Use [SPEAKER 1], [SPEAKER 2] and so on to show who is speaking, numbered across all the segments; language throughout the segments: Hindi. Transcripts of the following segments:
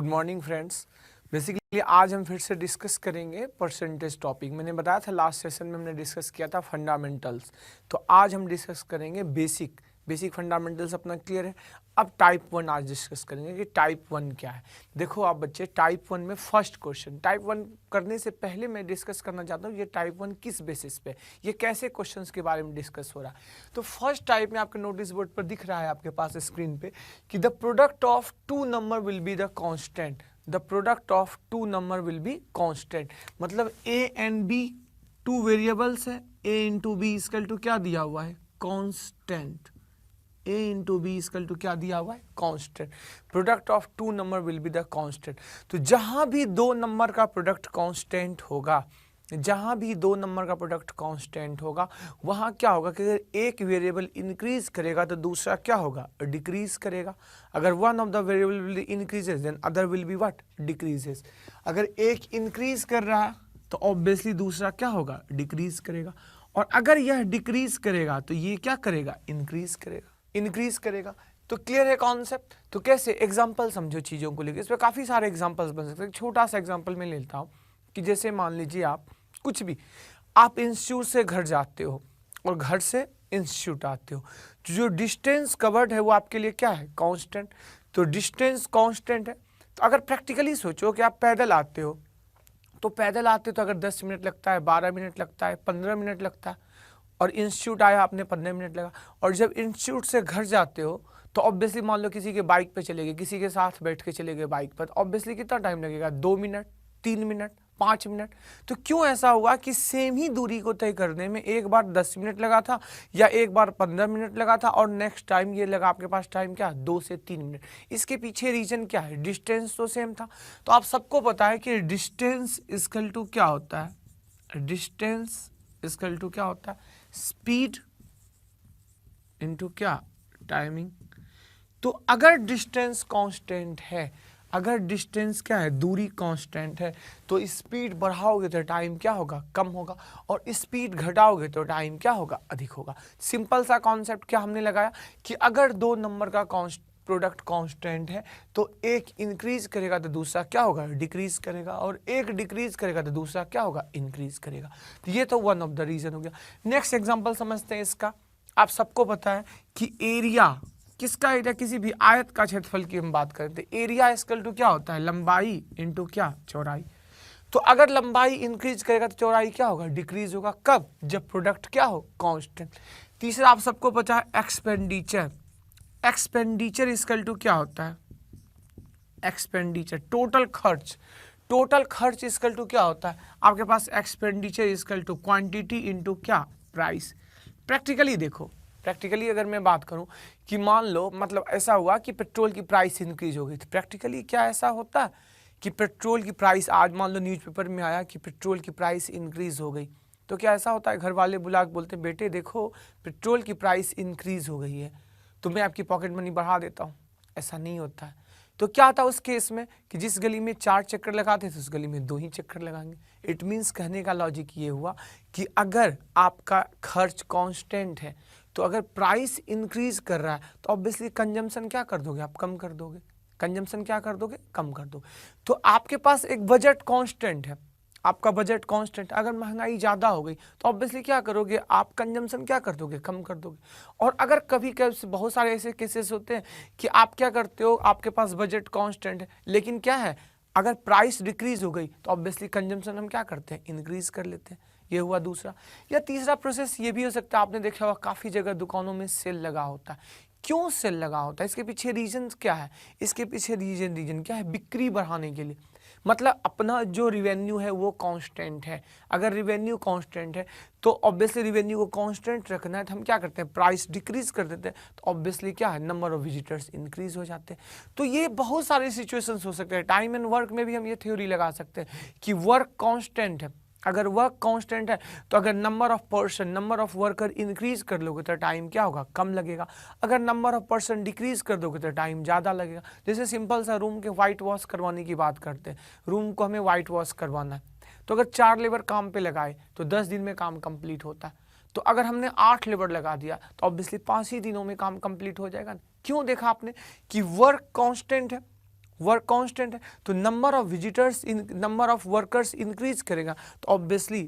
[SPEAKER 1] Good morning friends. बेसिकली आज हम फिर से डिस्कस करेंगे परसेंटेज टॉपिक। मैंने बताया था लास्ट सेशन में हमने डिस्कस किया था फंडामेंटल्स, तो आज हम डिस्कस करेंगे बेसिक फंडामेंटल्स अपना क्लियर है। अब टाइप 1 आज डिस्कस करेंगे कि टाइप 1 क्या है। देखो आप बच्चे, टाइप 1 में फर्स्ट क्वेश्चन, टाइप 1 करने से पहले मैं डिस्कस करना चाहता हूँ ये टाइप 1 किस बेसिस पे, ये कैसे क्वेश्चंस के बारे में डिस्कस हो रहा है। तो फर्स्ट टाइप में आपके नोटिस बोर्ड पर दिख रहा है आपके पास स्क्रीन पे कि the product of two number will be the constant. The product of two number will be constant, मतलब A and B two variables है, A into B equal to क्या दिया हुआ है, constant. a into B equal to क्या दिया हुआ है, constant. Product of two number will be the constant. तो जहां भी दो नंबर का प्रोडक्ट कांस्टेंट होगा, जहां भी दो नंबर का प्रोडक्ट कांस्टेंट होगा, वहां क्या होगा कि अगर एक वेरिएबल इंक्रीज करेगा तो दूसरा क्या होगा, डिक्रीज करेगा। अगर one of the variable will increases then other will be what, decreases. अगर एक इंक्रीज कर रहा है तो ऑब्वियसली दूसरा क्या होगा, डिक्रीज करेगा। और अगर यह डिक्रीज करेगा तो ये क्या करेगा, इंक्रीज करेगा। तो क्लियर है कॉन्सेप्ट। तो कैसे, एग्जांपल समझो चीज़ों को लेकर। इस पर काफ़ी सारे एग्जांपल्स बन सकते हैं। छोटा सा एग्जांपल मैं लेता हूँ कि जैसे मान लीजिए आप कुछ भी, आप इंस्टीट्यूट से घर जाते हो और घर से इंस्टीट्यूट आते हो, जो डिस्टेंस कवर्ड है वो आपके लिए क्या है, कांस्टेंट। तो डिस्टेंस कांस्टेंट है। तो अगर प्रैक्टिकली सोचो कि आप पैदल आते हो, तो पैदल आते तो अगर 10 मिनट लगता है, 12 मिनट लगता है, 15 मिनट लगता है, और इंस्टीट्यूट आया आपने 15 मिनट लगा। और जब इंस्टीट्यूट से घर जाते हो तो ऑब्वियसली मान लो किसी के बाइक पे चले गए, किसी के साथ बैठ के चले गए बाइक पर, ऑब्वियसली कितना टाइम लगेगा, 2 मिनट, 3 मिनट, 5 मिनट। तो क्यों ऐसा हुआ कि सेम ही दूरी को तय करने में एक बार 10 मिनट लगा था या एक बार 15 मिनट लगा था, और नेक्स्ट टाइम ये लगा आपके पास टाइम क्या, 2 से 3 मिनट। इसके पीछे रीजन क्या है, डिस्टेंस तो सेम था। तो आप सबको पता है कि डिस्टेंस इक्वल टू क्या होता है, डिस्टेंस इक्वल टू क्या होता है, स्पीड इनटू क्या, टाइमिंग। तो अगर डिस्टेंस कांस्टेंट है, अगर डिस्टेंस क्या है, दूरी कांस्टेंट है, तो स्पीड बढ़ाओगे तो टाइम क्या होगा, कम होगा, और स्पीड घटाओगे तो टाइम क्या होगा, अधिक होगा। सिंपल सा कॉन्सेप्ट क्या हमने लगाया कि अगर दो नंबर का प्रोडक्ट कांस्टेंट है तो एक इंक्रीज करेगा तो दूसरा क्या होगा, डिक्रीज करेगा, और एक डिक्रीज करेगा तो दूसरा क्या होगा, इंक्रीज करेगा। तो ये तो वन ऑफ द रीजन हो गया। नेक्स्ट एग्जांपल समझते हैं इसका। आप सबको पता है कि एरिया, किसका एरिया, किसी भी आयत का क्षेत्रफल की हम बात करते हैं, एरिया इक्वल टू क्या होता है, लंबाई इंटू क्या, चौड़ाई। तो अगर लंबाई इंक्रीज करेगा तो चौड़ाई क्या होगा, डिक्रीज होगा। कब, जब प्रोडक्ट क्या हो, कांस्टेंट। तीसरा आप सबको पता है एक्सपेंडिचर। एक्सपेंडिचर इक्वल टू क्या होता है, एक्सपेंडिचर टोटल खर्च। टोटल खर्च इक्वल टू क्या होता है आपके पास, expenditure equal to quantity into क्या, प्राइस। प्रैक्टिकली देखो, प्रैक्टिकली अगर मैं बात करूं कि मान लो मतलब ऐसा हुआ कि पेट्रोल की प्राइस इंक्रीज हो गई, तो प्रैक्टिकली क्या ऐसा होता है कि पेट्रोल की प्राइस, आज मान लो न्यूज़पेपर में आया कि पेट्रोल की प्राइस इंक्रीज हो गई, तो क्या ऐसा होता है घर वाले बुला के बोलते हैं बेटे देखो पेट्रोल की प्राइस इंक्रीज हो गई है तो मैं आपकी पॉकेट मनी बढ़ा देता हूँ, ऐसा नहीं होता है। तो क्या था उस केस में कि जिस गली में 4 चक्कर लगाते थे उस गली में 2 ही चक्कर लगाएंगे। इट मीन्स कहने का लॉजिक ये हुआ कि अगर आपका खर्च कांस्टेंट है तो अगर प्राइस इंक्रीज कर रहा है तो ऑब्वियसली कंजम्पशन क्या कर दोगे आप, कम कर दोगे। कंजम्पशन क्या कर दोगे, कम कर दोगे। तो आपके पास एक बजट कांस्टेंट है, आपका बजट कांस्टेंट। अगर महंगाई ज़्यादा हो गई तो ऑब्वियसली क्या करोगे आप, कंजम्पशन क्या कर दोगे, कम कर दोगे। और अगर कभी कभी बहुत सारे ऐसे केसेस होते हैं कि आप क्या करते हो, आपके पास बजट कांस्टेंट है लेकिन क्या है, अगर प्राइस डिक्रीज हो गई तो ऑब्वियसली कंजम्पशन हम क्या करते हैं, इंक्रीज कर लेते हैं। ये हुआ दूसरा। या तीसरा प्रोसेस ये भी हो सकता है, आपने देखा होगा काफ़ी जगह दुकानों में सेल लगा होता है। क्यों सेल लगा होता है, इसके पीछे रीजन क्या है, इसके पीछे रीजन क्या है, बिक्री बढ़ाने के लिए। मतलब अपना जो रिवेन्यू है वो कांस्टेंट है। अगर रिवेन्यू कांस्टेंट है तो ऑब्वियसली रिवेन्यू को कांस्टेंट रखना है तो हम क्या करते हैं, प्राइस डिक्रीज कर देते हैं, तो ऑब्वियसली क्या है, नंबर ऑफ विजिटर्स इंक्रीज हो जाते हैं। तो ये बहुत सारे सिचुएशंस हो सकते हैं। टाइम एंड वर्क में भी हम ये थ्योरी लगा सकते हैं कि वर्क कांस्टेंट है। अगर वर्क कांस्टेंट है तो अगर number of person, number of worker increase कर लोगे तो टाइम क्या होगा, कम लगेगा। अगर नंबर ऑफ पर्सन डिक्रीज कर दोगे तो टाइम ज़्यादा लगेगा। जैसे सिंपल सा रूम के वाइट वॉश करवाने की बात करते हैं, रूम को हमें वाइट वॉश करवाना है, तो अगर 4 लेबर काम पे लगाए तो 10 दिन में काम कंप्लीट होता है। तो अगर हमने 8 लेबर लगा दिया तो ऑब्वियसली 5 ही दिनों में काम कंप्लीट हो जाएगा। क्यों, देखा आपने कि वर्क कांस्टेंट है वर्क कांस्टेंट है, तो number of visitors number of workers increase करेगा तो ऑब्वियसली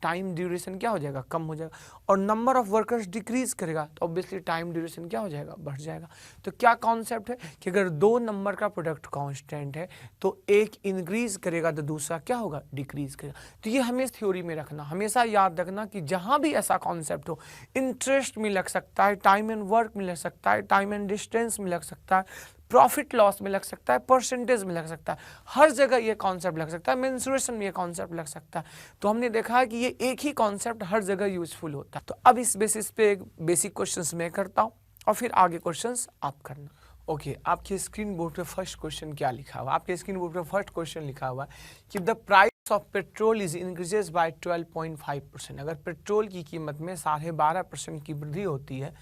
[SPEAKER 1] टाइम ड्यूरेशन क्या हो जाएगा, कम हो जाएगा, और नंबर ऑफ वर्कर्स डिक्रीज करेगा तो ऑब्वियसली टाइम ड्यूरेशन क्या हो जाएगा, बढ़ जाएगा। तो क्या कॉन्सेप्ट है कि अगर दो नंबर का प्रोडक्ट कांस्टेंट है तो एक इंक्रीज करेगा तो दूसरा क्या होगा, डिक्रीज करेगा। तो ये हमें थ्योरी में रखना, हमेशा याद रखना कि जहां भी ऐसा कॉन्सेप्ट हो, इंटरेस्ट में लग सकता है, टाइम एंड वर्क में लग सकता है, टाइम एंड डिस्टेंस में लग सकता है, प्रॉफिट लॉस में लग सकता है, परसेंटेज में लग सकता है, हर जगह ये कॉन्सेप्ट लग सकता है, मेंसुरेशन में ये कॉन्सेप्ट लग सकता है। तो हमने देखा है कि ये एक ही कॉन्सेप्ट हर जगह यूजफुल होता है। तो अब इस बेसिस पे एक बेसिक क्वेश्चंस मैं करता हूँ और फिर आगे क्वेश्चंस आप करना। ओके, आपके स्क्रीन बोर्ड पे फर्स्ट क्वेश्चन क्या लिखा हुआ है? आपके स्क्रीन बोर्ड पे फर्स्ट क्वेश्चन लिखा हुआ है कि the price of petrol is increases bye 12.5%। अगर पेट्रोल की कीमत में 12.5% की वृद्धि होती है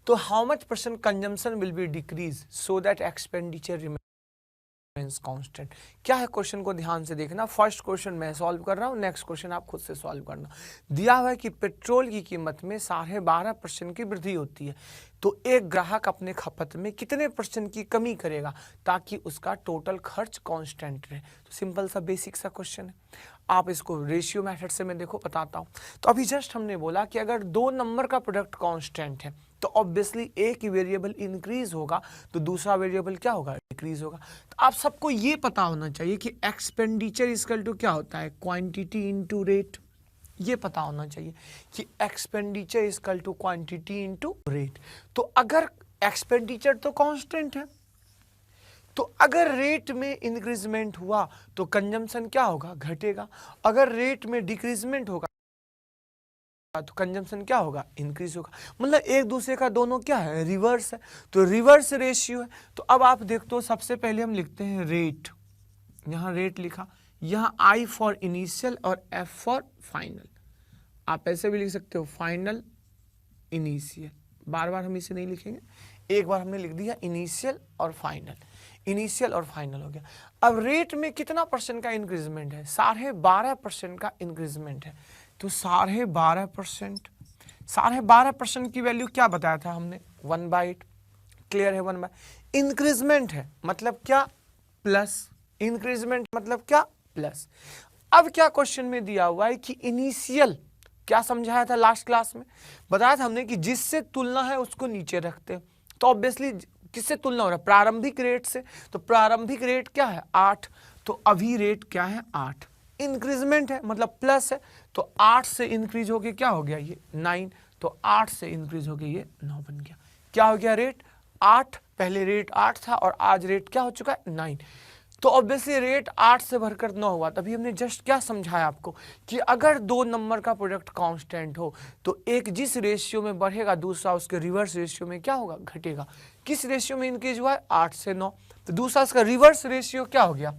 [SPEAKER 1] तो how much percent consumption will be decrease so that expenditure remains constant. क्या है क्वेश्चन को ध्यान से देखना। फर्स्ट क्वेश्चन मैं सॉल्व कर रहा हूँ, नेक्स्ट क्वेश्चन आप खुद से सॉल्व करना। दिया हुआ है कि पेट्रोल की कीमत में 12.5% की वृद्धि होती है तो एक ग्राहक अपने खपत में कितने % की कमी करेगा ताकि उसका टोटल खर्च कांस्टेंट रहे। तो सिंपल सा बेसिक सा क्वेश्चन है। आप इसको रेशियो मेथड से मैं देखो बताता हूँ। तो अभी जस्ट हमने बोला कि अगर दो नंबर का प्रोडक्ट कांस्टेंट है तो ऑब्वियसली एक वेरिएबल इंक्रीज होगा तो दूसरा वेरिएबल क्या होगा, डिक्रीज होगा। तो आप सबको ये पता होना चाहिए कि एक्सपेंडिचर इक्वल टू क्या होता है, क्वांटिटी इनटू रेट। ये पता होना चाहिए कि expenditure equal to quantity into rate. तो अगर एक्सपेंडिचर तो कांस्टेंट है तो अगर रेट में इंक्रीजमेंट हुआ तो कंजम्पशन क्या होगा, घटेगा। अगर रेट में डिक्रीजमेंट होगा तो कंजम्पशन क्या होगा, इंक्रीज होगा। मतलब एक दूसरे का दोनों क्या है, रिवर्स है। तो रिवर्स रेशियो है। तो अब आप देखते हो सबसे पहले हम लिखते हैं रेट, यहाँ रेट लिखा, यहाँ I फॉर इनिशियल और F फॉर फाइनल। आप ऐसे भी लिख सकते हो फाइनल इनिशियल, बार बार हम इसे नहीं लिखेंगे, एक बार हमने लिख दिया इनिशियल और फाइनल, इनिशियल और फाइनल हो गया। अब रेट में कितना % का इंक्रीजमेंट है, 12.5% का इंक्रीजमेंट है। तो 12.5%, 12.5% की वैल्यू क्या बताया था हमने, 1/8। क्लियर है, 1/8 इंक्रीजमेंट है मतलब क्या, प्लस। इंक्रीजमेंट मतलब क्या, प्लस। अब क्या क्वेश्चन में दिया हुआ है कि इनिशियल, क्या समझाया था लास्ट क्लास में, बताया था हमने कि जिससे तुलना है उसको नीचे रखते हैं। तो ऑब्वियसली किससे तुलना हो रहा है, प्रारंभिक रेट से। तो प्रारंभिक रेट क्या है, 8। तो अभी रेट क्या है, 8। इंक्रीजमेंट है मतलब प्लस है, तो 8 से इंक्रीज हो गया क्या हो गया, ये 9। तो 8 से इंक्रीज हो गया ये 9 बन गया। क्या हो गया, रेट 8, पहले रेट 8 था और आज रेट क्या हो चुका है, 9। तो ऑब्वियसली रेट 8 से भरकर 9 हुआ। तभी हमने जस्ट क्या समझाया आपको कि अगर दो नंबर का प्रोडक्ट कांस्टेंट हो तो एक जिस रेशियो में बढ़ेगा दूसरा उसके रिवर्स रेशियो में क्या होगा, घटेगा। किस रेशियो में इंक्रीज हुआ है, 8 से 9। तो दूसरा इसका रिवर्स रेशियो क्या हो गया,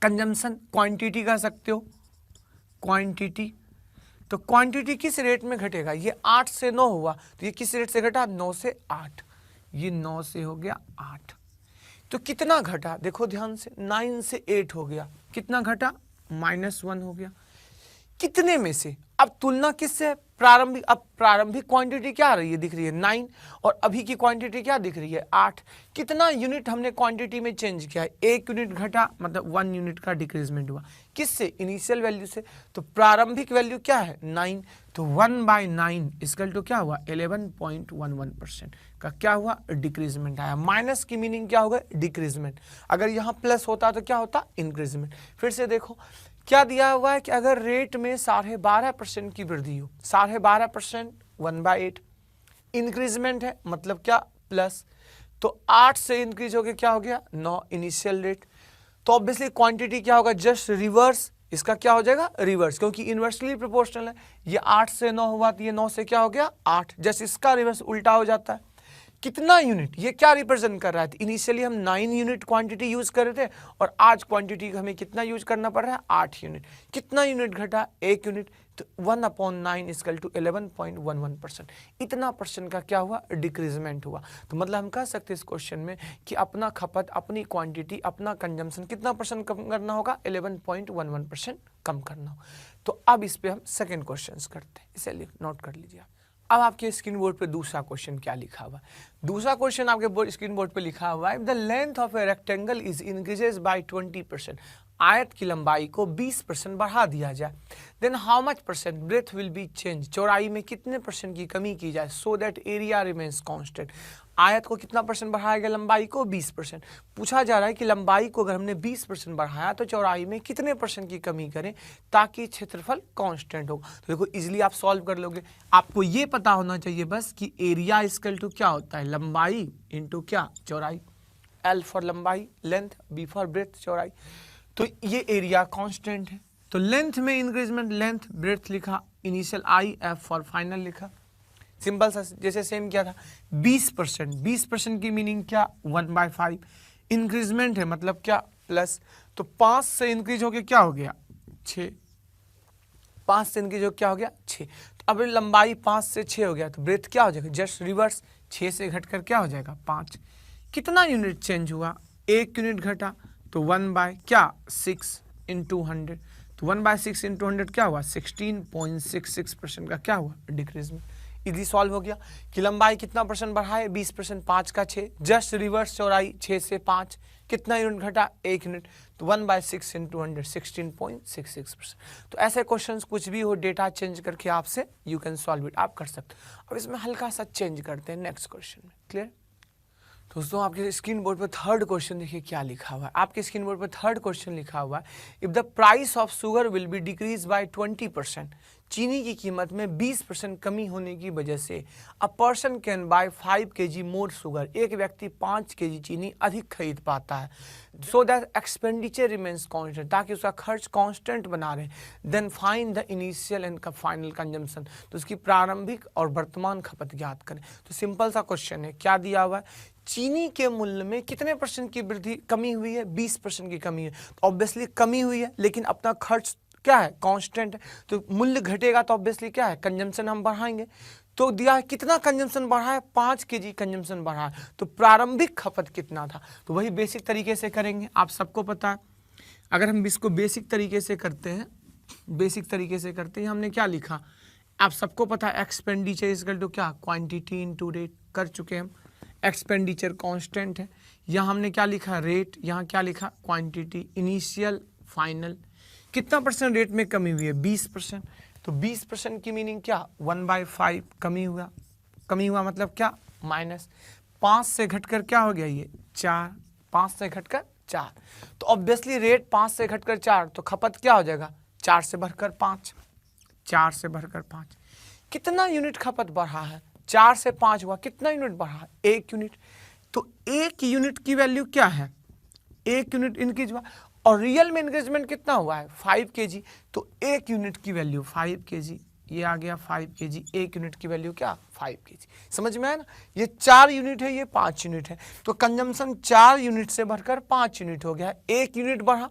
[SPEAKER 1] कंजम्पशन, क्वांटिटी कह सकते हो, क्वांटिटी। तो क्वांटिटी किस रेट में घटेगा, ये 8 से 9 हुआ तो ये किस रेट से घटा, 9 से 8। ये 9 से हो गया 8। तो कितना घटा, देखो ध्यान से, 9 से 8 हो गया, कितना घटा, -1 हो गया। कितने में से, अब तुलना किससे, प्रारंभिक। अब प्रारंभिक क्वांटिटी क्या आ रही है, दिख रही है 9, और अभी की क्वांटिटी क्या दिख रही है, 8। कितना यूनिट हमने क्वांटिटी में चेंज किया है, 1 यूनिट घटा, मतलब 1 यूनिट का डिक्रीजमेंट हुआ। किससे, इनिशियल वैल्यू से। तो प्रारंभिक वैल्यू क्या है, 9। तो 1/9 इक्वल टू क्या हुआ, 11.11% का क्या हुआ, डिक्रीजमेंट आया। माइनस की मीनिंग क्या होगा, डिक्रीजमेंट। अगर यहाँ प्लस होता तो क्या होता, इंक्रीजमेंट। फिर से देखो क्या दिया हुआ है कि अगर रेट में 12.5% की वृद्धि हो, 12.5% 1/8 इंक्रीजमेंट है मतलब क्या, प्लस। तो 8 से इंक्रीज हो गया क्या हो गया, 9 इनिशियल रेट। तो ऑब्वियसली क्वांटिटी क्या होगा, जस्ट रिवर्स, इसका क्या हो जाएगा, रिवर्स, क्योंकि इनवर्सली प्रोपोर्शनल है। ये 8 से 9 हुआ तो ये 9 से क्या हो गया, 8। जस्ट इसका रिवर्स उल्टा हो जाता है। कितना यूनिट, ये क्या रिप्रेजेंट कर रहा है, इनिशियली हम 9 यूनिट क्वांटिटी यूज कर रहे थे और आज क्वांटिटी हमें कितना यूज करना पड़ रहा है, 8 यूनिट। कितना यूनिट घटा, 1 यूनिट। तो 1/9 इक्वल टू 11.11%। इतना % का क्या हुआ, डिक्रीजमेंट हुआ। तो मतलब हम कह सकते हैं इस क्वेश्चन में कि अपना खपत, अपनी क्वांटिटी, अपना कंजम्पशन कितना % कम करना होगा, 11.11% कम करना होगा। तो अब इस पे हम सेकेंड क्वेश्चन करते हैं, इसे नोट कर लीजिए आप। अब आपके स्क्रीन बोर्ड पे दूसरा क्वेश्चन क्या लिखा हुआ है? दूसरा क्वेश्चन आपके स्क्रीन बोर्ड पे लिखा हुआ है, the length of a rectangle is increases by 20%, आयत की लंबाई को 20% बढ़ा दिया जाए, then how much percent breadth will be change, चौड़ाई में कितने परसेंट की कमी की जाए, so that area remains constant. आयत को कितना परसेंट बढ़ाया गया, लंबाई को 20%। पूछा जा रहा है कि लंबाई को अगर हमने 20% बढ़ाया तो चौड़ाई में कितने परसेंट की कमी करें ताकि क्षेत्रफल कांस्टेंट हो। तो देखो इजीली आप सॉल्व कर लोगे। आपको ये पता होना चाहिए बस कि एरिया इक्वल टू क्या होता है, लंबाई इंटू क्या, चौड़ाई। एल फॉर लंबाई, लेंथ, बी फॉर ब्रेथ, चौड़ाई। तो ये एरिया कांस्टेंट है। तो लेंथ में इंक्रीजमेंट, लेंथ ब्रेथ लिखा, initial I, F for final लिखा। सिंपल सा जैसे सेम किया था। 20%, 20% की मीनिंग क्या, 1/5। इंक्रीजमेंट है मतलब क्या, प्लस। तो 5 से इंक्रीज हो गया क्या हो गया, 6। 5 से इंक्रीज हो क्या हो गया, 6। तो अब लंबाई 5 से 6 हो गया, तो ब्रेथ क्या हो जाएगा, जस्ट रिवर्स, 6 से घटकर क्या हो जाएगा, 5। कितना यूनिट चेंज हुआ, 1 यूनिट घटा, तो 1/6 इंटू 100। तो 1/6 इंटू 100 क्या हुआ, 16.66% का क्या हुआ, डिक्रीजमेंट। इजी सॉल्व हो गया कि लंबाई कितना परसेंट बढ़ा है, 20%, 5 का 6, जस्ट रिवर्स चौड़ाई 6 से 5, कितना यूनिट घटा, 1 यूनिट। तो 1/6 इंटू 100, 16.66%। तो ऐसे क्वेश्चंस कुछ भी हो, डेटा चेंज करके आपसे यू कैन सॉल्व इट, आप कर सकते हो। अब इसमें हल्का सा चेंज करते हैं नेक्स्ट क्वेश्चन में। क्लियर दोस्तों, आपके स्क्रीन बोर्ड पर थर्ड क्वेश्चन देखिए क्या लिखा हुआ है। आपके स्क्रीन बोर्ड पर थर्ड क्वेश्चन लिखा हुआ है, if the price of sugar will be decrease by 20%, चीनी की कीमत में 20% कमी होने की वजह से a person can buy 5 kg more sugar, एक व्यक्ति 5 kg चीनी अधिक खरीद पाता है, so that expenditure remains constant, ताकि उसका खर्च कांस्टेंट बना रहे, then find the initial and final consumption, तो उसकी प्रारंभिक और वर्तमान खपत ज्ञात करें। तो सिंपल सा क्वेश्चन है, क्या दिया हुआ है, चीनी के मूल्य में कितने परसेंट की वृद्धि, कमी हुई है, 20% की कमी है। तो ऑब्वियसली कमी हुई है, लेकिन अपना खर्च क्या है, कांस्टेंट है। तो मूल्य घटेगा तो ऑब्वियसली क्या है, कंजम्पशन हम बढ़ाएंगे। तो दिया है कितना कंजम्पशन बढ़ा है, 5 kg कंजम्पशन बढ़ा है। तो प्रारंभिक खपत कितना था, तो वही बेसिक तरीके से करेंगे, आप सबको पता है। अगर हम इसको बेसिक तरीके से करते हैं, हमने क्या लिखा, आप सबको पता है, एक्सपेंडिचर इक्वल टू क्या, क्वांटिटी इनटू रेट, कर चुके हम। एक्सपेंडिचर कांस्टेंट है, यहाँ हमने क्या लिखा, रेट, यहाँ क्या लिखा, क्वांटिटी, इनिशियल, फाइनल। कितना परसेंट रेट में कमी हुई है, 20%। तो 20% की मीनिंग क्या, 1/5 कमी हुआ मतलब क्या, माइनस। 5 से घटकर क्या हो गया, ये 4, 5 से घटकर 4। तो ऑब्वियसली रेट 5 से घटकर 4, तो खपत क्या हो जाएगा, 4 से बढ़कर 5, 4 से बढ़कर 5। कितना यूनिट खपत बढ़ा है, 4 से 5 हुआ, कितना यूनिट बढ़ा, 1 यूनिट। तो 1 यूनिट की वैल्यू क्या है, 1 यूनिट इंक्रीज हुआ, और रियल में इंक्रीजमेंट कितना हुआ है, 5 kg। तो 1 यूनिट की वैल्यू 5 kg, ये आ गया 5 kg, 1 यूनिट की वैल्यू क्या, 5 kg। समझ में आया ना, ये 4 यूनिट है, ये 5 यूनिट है। तो कंजम्पशन 4 यूनिट से बढ़कर 5 यूनिट हो गया, 1 यूनिट बढ़ा,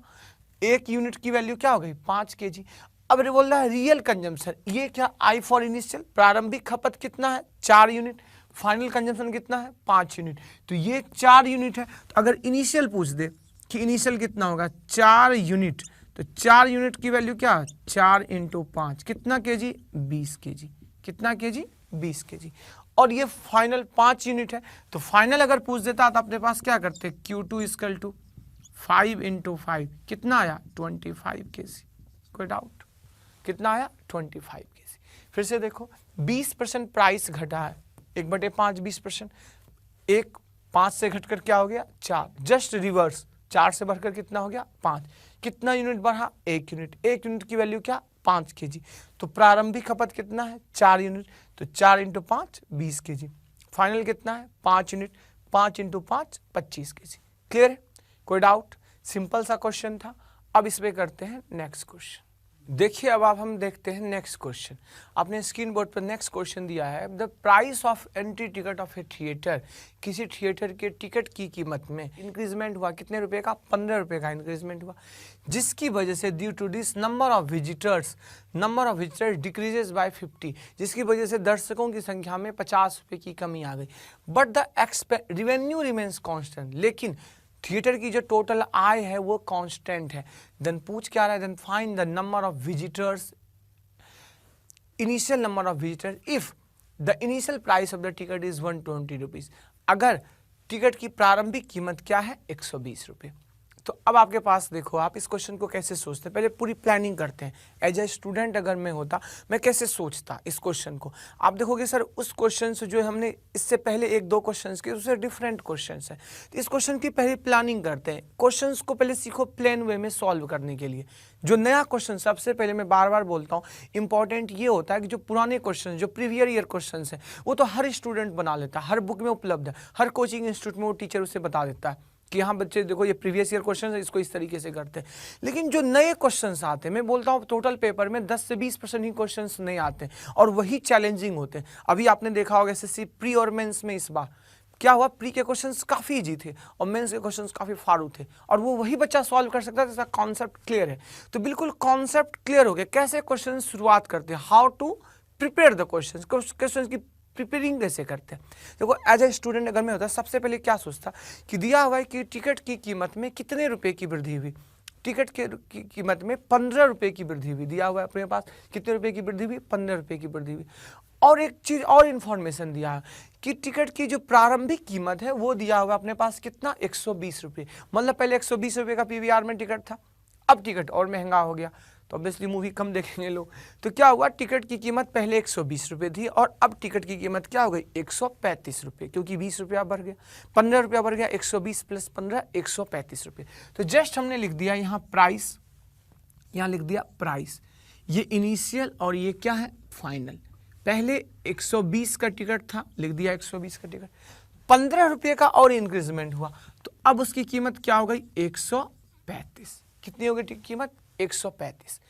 [SPEAKER 1] 1 यूनिट की वैल्यू क्या हो गई, 5 kg। अब ये बोल रहा है रियल कंजम्पशन, ये क्या, आई फॉर इनिशियल, प्रारंभिक खपत कितना है, 4 यूनिट, फाइनल कंजम्पशन कितना है, 5 यूनिट। तो ये 4 यूनिट है। तो अगर इनिशियल पूछ दे कि इनिशियल कितना होगा, 4 यूनिट, तो 4 यूनिट की वैल्यू क्या, 4 इंटू 5, कितना kg, 20 kg, कितना kg, 20 kg। और ये फाइनल 5 यूनिट है। तो फाइनल अगर पूछ देता तो अपने पास क्या करते, Q2 इक्वल टू 5 इंटू 5, कितना आया, 25 kg। कोई डाउट, कितना आया, 25 kg। फिर से देखो, 20% प्राइस घटा है, 1/5 20%, 5 से घटकर क्या हो गया, 4, जस्ट रिवर्स, 4 से बढ़कर कितना हो गया, 5। कितना यूनिट बढ़ा, 1 यूनिट, 1 यूनिट की वैल्यू क्या, 5 kg। तो प्रारंभिक खपत कितना है, 4 यूनिट, तो 4 इंटू 5 20 kg। फाइनल कितना है, 5 यूनिट, 5 इंटू 5 25 kg। क्लियर है, कोई डाउट, सिंपल सा क्वेश्चन था। अब इस पे करते हैं नेक्स्ट क्वेश्चन। देखिए अब आप हम देखते हैं नेक्स्ट क्वेश्चन। आपने स्क्रीन बोर्ड पर नेक्स्ट क्वेश्चन दिया है, the price of entry ticket of A theatre, किसी थिएटर के टिकट की कीमत में इंक्रीजमेंट हुआ, कितने रुपए का, 15 रुपए का इंक्रीजमेंट हुआ, जिसकी वजह से due to this number of visitors decreases by 50, जिसकी वजह से दर्शकों की संख्या में 50 रुपए की कमी आ गई। But the revenue remains constant, लेकिन थिएटर की जो टोटल आय है वो कांस्टेंट है। देन पूछ क्या रहा है, then find the number of visitors, initial number of visitors if the initial price of the ticket is 120 rupees. अगर टिकट की प्रारंभिक कीमत क्या है 120 रुपये। तो अब आपके पास देखो आप इस क्वेश्चन को कैसे सोचते हैं, पहले पूरी प्लानिंग करते हैं। एज ए स्टूडेंट अगर मैं होता मैं कैसे सोचता इस क्वेश्चन को। आप देखोगे सर उस क्वेश्चन से जो हमने इससे पहले एक दो क्वेश्चंस किए उससे डिफरेंट क्वेश्चंस है। तो इस क्वेश्चन की पहले प्लानिंग करते हैं, क्वेश्चंस को पहले सीखो प्लेन वे में सॉल्व करने के लिए। जो नया क्वेश्चन सबसे पहले मैं बार बार बोलता हूँ इंपॉर्टेंट ये होता है कि जो पुराने क्वेश्चन जो प्रीवियस ईयर क्वेश्चन है वो तो हर स्टूडेंट बना लेता है, हर बुक में उपलब्ध है, हर कोचिंग इंस्टीट्यूट में वो टीचर उसे बता देता है कि हाँ बच्चे देखो ये प्रीवियस ईयर क्वेश्चन है, इसको इस तरीके से करते हैं। लेकिन जो नए क्वेश्चंस आते हैं, मैं बोलता हूँ टोटल पेपर में 10 से 20% ही क्वेश्चंस नहीं आते हैं और वही चैलेंजिंग होते हैं। अभी आपने देखा होगा एसएससी प्री और मेंस में इस बार क्या हुआ, प्री के क्वेश्चंस काफ़ी इजी थे और मेंस के क्वेश्चंस काफ़ी फाड़ू थे और वो वही बच्चा सॉल्व कर सकता है जिसका कॉन्सेप्ट क्लियर है। तो बिल्कुल कॉन्सेप्ट क्लियर हो गया, कैसे क्वेश्चन शुरुआत करते हैं, how to prepare the question की प्रिपेयरिंग कैसे करते हैं। देखो एज ए स्टूडेंट अगर मैं होता सबसे पहले क्या सोचता कि दिया हुआ है कि टिकट की कीमत में कितने रुपए की वृद्धि हुई, टिकट की कीमत में 15 रुपये की वृद्धि हुई, दिया हुआ है अपने पास कितने रुपए की वृद्धि हुई, 15 रुपये की वृद्धि हुई। और एक चीज़ और इन्फॉर्मेशन दिया है कि टिकट की जो प्रारंभिक कीमत है वो दिया हुआ अपने पास कितना 120 रुपये। मतलब पहले 120 रुपये का पीवीआर में टिकट था, अब टिकट और महंगा हो गया तो ऑब्वियसली मूवी कम देखेंगे लोग। तो क्या हुआ, टिकट की कीमत पहले 120 रुपये थी और अब टिकट की कीमत क्या हो गई 135 रुपये, क्योंकि 20 रुपया बढ़ गया, 15 रुपया बढ़ गया, 120 प्लस 15 135 रुपये। तो जस्ट हमने लिख दिया यहाँ प्राइस, यहाँ लिख दिया प्राइस, ये इनिशियल और ये क्या है फाइनल। पहले 120 का टिकट था, लिख दिया 120 का टिकट, 15 रुपये का और इंक्रीजमेंट हुआ तो अब उसकी कीमत क्या हो गई 135। कितनी हो गई कीमत 135।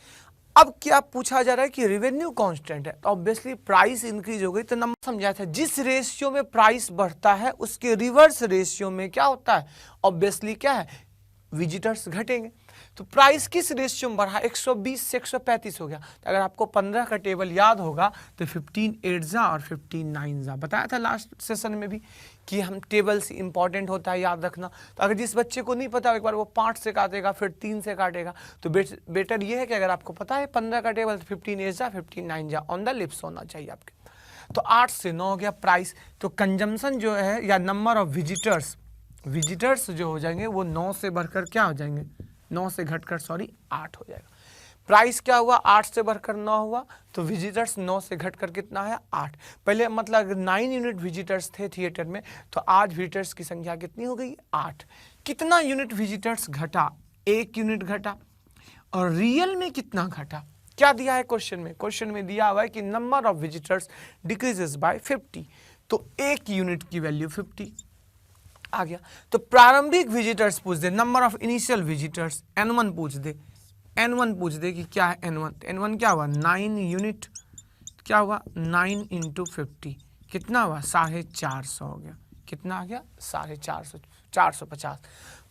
[SPEAKER 1] अब क्या पूछा जा रहा है कि रेवेन्यू कांस्टेंट है तो ऑब्वियसली प्राइस इंक्रीज हो गई। तो नंबर समझाया था जिस रेशियो में प्राइस बढ़ता है उसके रिवर्स रेशियो में क्या होता है, ऑब्वियसली क्या है विजिटर्स घटेंगे। तो प्राइस किस रेशियो में बढ़ा 120 से 135 हो गया। तो अगर आपको 15 का टेबल याद होगा तो 15 8 और 15 9 बताया था लास्ट सेशन में भी कि हम टेबल से इंपॉर्टेंट होता है याद रखना। तो अगर जिस बच्चे को नहीं पता एक बार वो 5 से काटेगा फिर 3 से काटेगा तो बेटर ये है कि अगर आपको पता है 15 का टेबल तो 15 8 15 9 ऑन द लिप्स होना चाहिए आपके। तो 8 से 9 हो गया प्राइस। तो कंजम्पशन जो है या नंबर ऑफ विजिटर्स जो हो जाएंगे वो 9 से बढ़कर क्या हो जाएंगे 9 से घटकर 8 हो जाएगा। प्राइस क्या हुआ 8 से बढ़कर 9 हुआ तो विजिटर्स 9 से घटकर कितना है 8। पहले मतलब 9 यूनिट विजिटर्स थे थिएटर में तो आज विजिटर्स की संख्या कितनी हो गई 8। कितना यूनिट विजिटर्स घटा 1 यूनिट घटा। और रियल में कितना घटा क्या दिया है क्वेश्चन में दिया हुआ है कि number of visitors decreases by 50 तो 1 यूनिट की वैल्यू 50 आ गया। तो प्रारंभिक विजिटर्स पूछ दे, number of initial visitors N1 पूछ दे कि क्या है N1। तो N1 क्या हुआ 9 यूनिट, क्या हुआ 9 इंटू 50 कितना हुआ 450 हो गया। कितना आ गया 450, 450।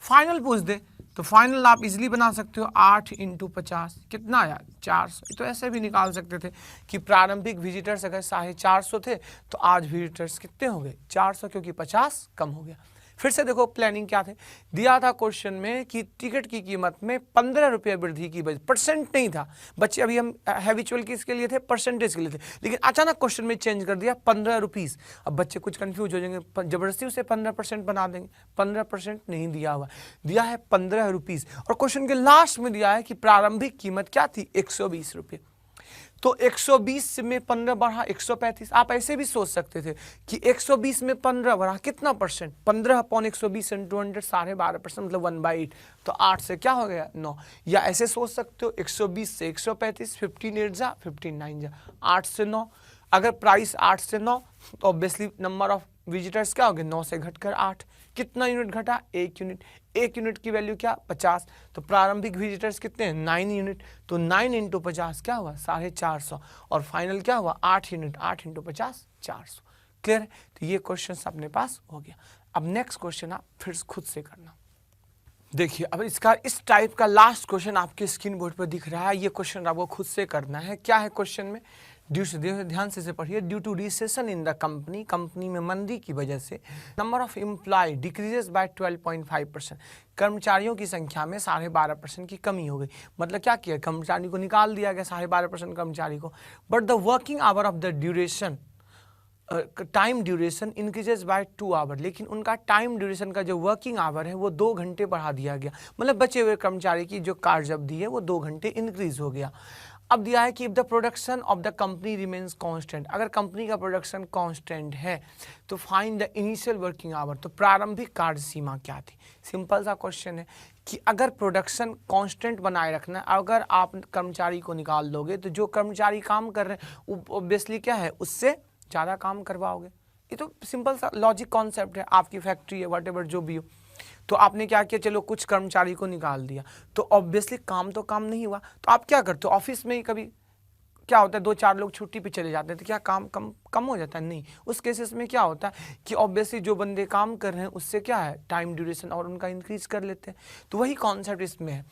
[SPEAKER 1] फाइनल पूछ दे तो फाइनल आप इजीली बना सकते हो 8 इंटू 50 कितना आया 400। तो ऐसे भी निकाल सकते थे कि प्रारंभिक विजिटर्स अगर 450 थे तो आज विजिटर्स कितने हो गए 400 क्योंकि 50 कम हो गया। फिर से देखो प्लानिंग क्या थे, दिया था क्वेश्चन में कि टिकट की कीमत में 15 रुपये वृद्धि की वजह, परसेंट नहीं था बच्चे, अभी हम हैबिचुअल किसके लिए थे परसेंटेज के लिए थे, लेकिन अचानक क्वेश्चन में चेंज कर दिया 15 रुपीज़। अब बच्चे कुछ कंफ्यूज हो जाएंगे, जबरदस्ती उसे 15% बना देंगे, 15% नहीं दिया हुआ, दिया है 15 रुपीज़। और क्वेश्चन के लास्ट में दिया है कि प्रारंभिक कीमत क्या थी 120 रुपये। तो 120 में 15 बढ़ा 135। आप ऐसे भी सोच सकते थे कि 120 में 15 बढ़ा कितना परसेंट 15 अपॉन 120 इंटू 100 12.5% मतलब 1/8। तो 8 से क्या हो गया 9। या ऐसे सोच सकते हो 120 से 135 15 8 जा 15 9 जा 8 से 9। अगर प्राइस 8 से 9 तो ऑब्वियसली नंबर ऑफ विजिटर्स क्या हो गए 9 से घटकर 8। कितना यूनिट घटा 1 यूनिट। 1 यूनिट की वैल्यू क्या 50। तो प्रारंभिक विजिटर्स कितने हैं 9 यूनिट। तो 9 इंटू 50 क्या हुआ 450 और फाइनल क्या हुआ 8 यूनिट। 8 इंटू 50 400। क्लियर है। तो ये क्वेश्चन अपने पास हो गया। अब नेक्स्ट क्वेश्चन आप फिर खुद से करना। देखिए अब इसका इस टाइप का लास्ट क्वेश्चन आपके स्क्रीन बोर्ड पर दिख रहा है। ये क्वेश्चन आपको खुद से करना है। क्या है क्वेश्चन में, ध्यान से पढ़िए। Due to recession in the company में मंदी की वजह से number of employee decreases by 12.5%। कर्मचारियों की संख्या में 12.5% की कमी हो गई। मतलब क्या किया कर्मचारी को निकाल दिया गया 12.5% कर्मचारी को। But the working hour of the duration time duration increases by 2 hour, लेकिन उनका टाइम ड्यूरेशन का जो वर्किंग आवर है वो 2 घंटे बढ़ा दिया गया, मतलब बचे हुए कर्मचारी की जो कार्य अवधि है वो 2 घंटे इंक्रीज हो गया। अब दिया है कि if the production of the company remains constant, अगर कंपनी का प्रोडक्शन कांस्टेंट है तो find the initial working hour, तो प्रारंभिक कार्य सीमा क्या थी। सिंपल सा क्वेश्चन है कि अगर प्रोडक्शन कांस्टेंट बनाए रखना है, अगर आप कर्मचारी को निकाल दोगे तो जो कर्मचारी काम कर रहे हैं वो ऑब्वियसली क्या है, उससे ज़्यादा काम करवाओगे। ये तो सिंपल सा लॉजिक कॉन्सेप्ट है, आपकी फैक्ट्री है वट एवर जो भी हो, तो आपने क्या किया, चलो कुछ कर्मचारी को निकाल दिया तो ऑब्वियसली काम तो काम नहीं हुआ, तो आप क्या करते हो, ऑफिस में ही कभी क्या होता है 2-4 लोग छुट्टी पे चले जाते हैं तो क्या काम कम हो जाता है, नहीं। उस केसेस में क्या होता है कि ऑब्वियसली जो बंदे काम कर रहे हैं उससे क्या है टाइम ड्यूरेशन और उनका इंक्रीज कर लेते हैं। तो वही कॉन्सेप्ट इसमें है,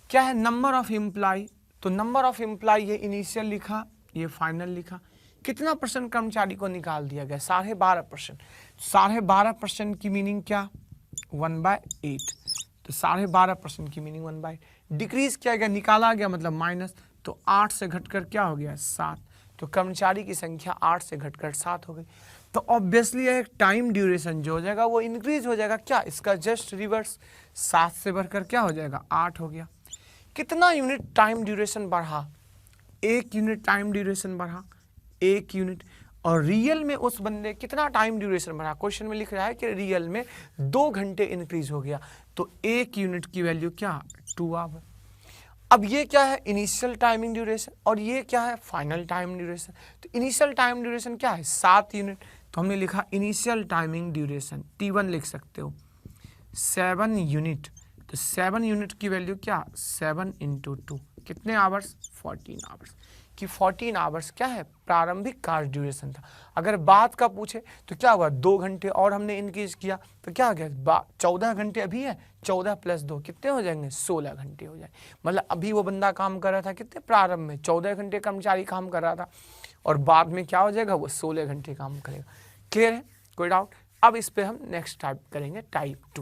[SPEAKER 1] क्या है नंबर ऑफ एम्प्लॉय, तो नंबर ऑफ एम्प्लॉय ये इनिशियल लिखा, ये फाइनल लिखा, कितना % कर्मचारी को निकाल दिया गया, 12.5%। 12.5% की मीनिंग क्या, 1/8, तो 12.5% की मीनिंग 1/8। डिक्रीज किया गया, निकाला गया मतलब माइनस, तो 8 से घटकर क्या हो गया 7, तो कर्मचारी की संख्या 8 से घटकर 7 हो गई। तो ऑब्वियसली एक टाइम ड्यूरेशन जो हो जाएगा वो इंक्रीज हो जाएगा, क्या इसका जस्ट रिवर्स, 7 से बढ़कर क्या हो जाएगा 8 हो गया। कितना यूनिट टाइम ड्यूरेशन बढ़ा, 1 यूनिट टाइम ड्यूरेशन बढ़ा, 1 यूनिट। और रियल में उस बंदे कितना टाइम ड्यूरेशन बढ़ा, क्वेश्चन में लिख रहा है कि रियल में 2 घंटे इंक्रीज हो गया, तो 1 यूनिट की वैल्यू क्या 2 आवर। अब ये क्या है इनिशियल टाइमिंग ड्यूरेशन और ये क्या है फाइनल टाइम ड्यूरेशन। तो इनिशियल टाइम ड्यूरेशन क्या है 7 यूनिट, तो हमने लिखा इनिशियल टाइमिंग ड्यूरेशन T1 लिख सकते हो 7 यूनिट, तो 7 यूनिट की वैल्यू क्या 7 × 2, कितने आवर्स 14 आवर्स, कि 14 आवर्स क्या है प्रारंभिक कार्य ड्यूरेशन था। अगर बात का पूछे तो क्या हुआ 2 घंटे और हमने इंक्रीज किया तो क्या हो गया 14 घंटे अभी है, 14 + 2 कितने हो जाएंगे 16 घंटे हो जाए। मतलब अभी वो बंदा काम कर रहा था कितने प्रारंभ में 14 घंटे कर्मचारी काम कर रहा था और बाद में क्या हो जाएगा वो 16 घंटे काम करेगा। क्लियर है, कोई डाउट। अब इस पे हम नेक्स्ट टाइप करेंगे टाइप 2।